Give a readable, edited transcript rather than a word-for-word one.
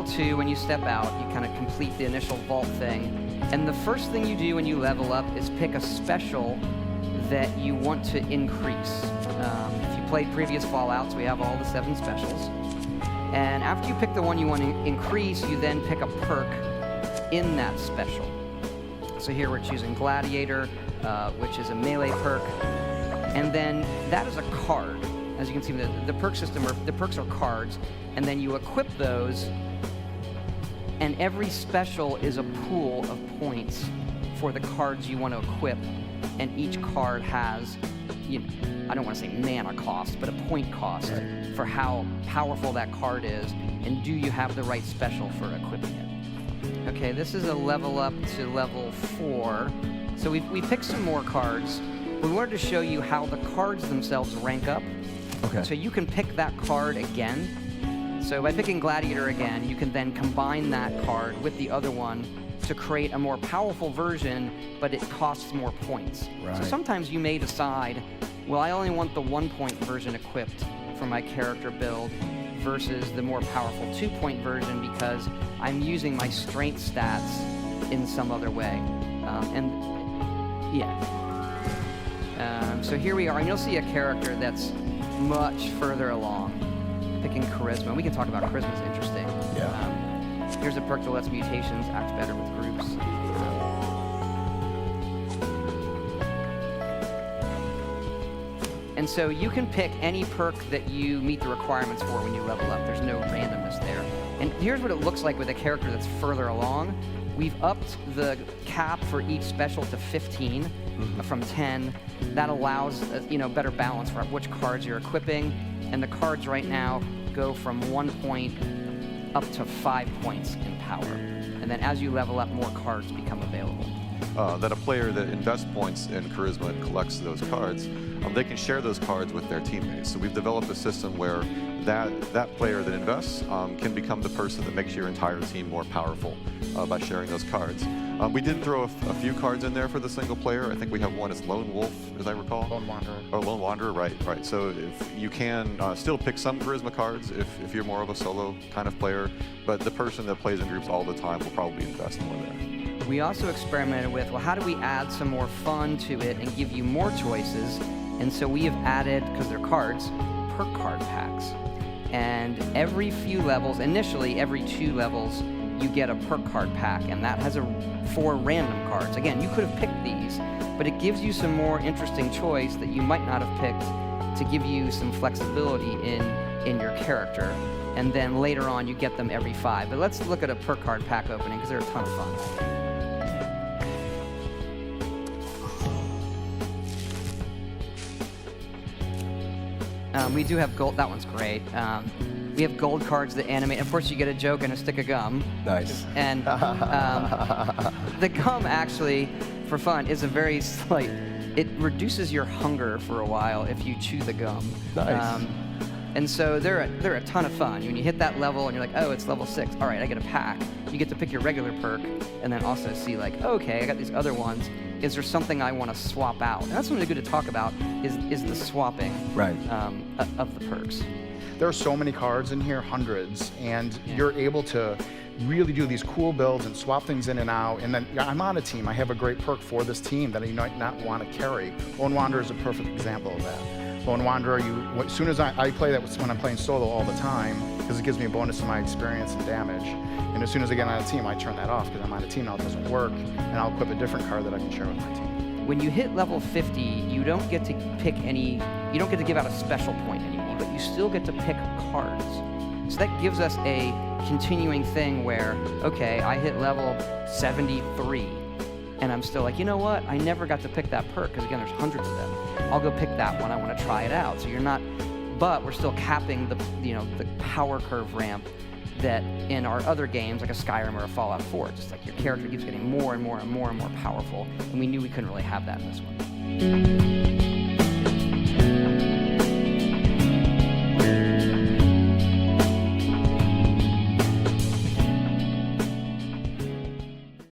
level 2, when you step out, you kind of complete the initial vault thing. And the first thing you do when you level up is pick a special that you want to increase. If you played previous Fallouts, we have all the 7 specials. And after you pick the one you want to increase, you then pick a perk in that special. So here we're choosing Gladiator, which is a melee perk. And then that is a card. As you can see, the perk system, the perks are cards. And then you equip those, and every special is a pool of points for the cards you want to equip. And each card has, I don't want to say mana cost, but a point cost for how powerful that card is, and do you have the right special for equipping it. Okay, this is a level up to level 4. So we picked some more cards. We wanted to show you how the cards themselves rank up. Okay. So you can pick that card again. So by picking Gladiator again, you can then combine that card with the other one to create a more powerful version, but it costs more points. Right. So sometimes you may decide, well, I only want the 1-point version equipped for my character build versus the more powerful 2-point version because I'm using my strength stats in some other way. So here we are, and you'll see a character that's much further along. Picking Charisma. We can talk about Charisma, it's interesting. Yeah. Here's a perk that lets mutations act better with groups. And so you can pick any perk that you meet the requirements for when you level up. There's no randomness there. And here's what it looks like with a character that's further along. We've upped the cap for each special to 15 from 10. That allows better balance for which cards you're equipping. And the cards right now go from 1 point up to 5 points in power. And then as you level up, more cards become available. That a player that invests points in Charisma and collects those cards, they can share those cards with their teammates. So we've developed a system where that player that invests can become the person that makes your entire team more powerful by sharing those cards. We did throw a few cards in there for the single player. I think we have one as Lone Wolf, as I recall. Lone Wanderer. Oh, Lone Wanderer, right. So if you can still pick some Charisma cards if you're more of a solo kind of player, but the person that plays in groups all the time will probably invest more there. We also experimented with, well, how do we add some more fun to it and give you more choices? And so we have added, because they're cards, perk card packs. And every few levels, initially every 2 levels, you get a perk card pack, and that has 4 random cards. Again, you could have picked these, but it gives you some more interesting choice that you might not have picked to give you some flexibility in your character. And then later on, you get them every 5. But let's look at a perk card pack opening, because they're a ton of fun. We do have gold. That one's great. We have gold cards that animate. Of course, you get a joke and a stick of gum. Nice. And the gum, actually, for fun, is a very slight. It reduces your hunger for a while if you chew the gum. Nice. And so they're a ton of fun. When you hit that level and you're like, oh, it's level 6. All right, I get a pack. You get to pick your regular perk, and then also see like, okay, I got these other ones. Is there something I want to swap out? And that's something good to talk about. Is the swapping of the perks. There are so many cards in here, hundreds, and you're able to really do these cool builds and swap things in and out. And then I'm on a team. I have a great perk for this team that you might not want to carry. Lone Wanderer is a perfect example of that. Lone Wanderer, as soon as I play that when I'm playing solo all the time, because it gives me a bonus to my experience and damage. And as soon as I get on a team, I turn that off because I'm on a team now, it doesn't work, and I'll equip a different card that I can share with my team. When you hit level 50, you don't get to pick any, you don't get to give out a special point anymore, but you still get to pick cards. So that gives us a continuing thing where, okay, I hit level 73, and I'm still like, you know what? I never got to pick that perk, because again, there's hundreds of them. I'll go pick that one. I want to try it out. So you're not, but we're still capping the power curve ramp that in our other games, like a Skyrim or a Fallout 4, just like your character keeps getting more and more and more and more powerful, and we knew we couldn't really have that in this one.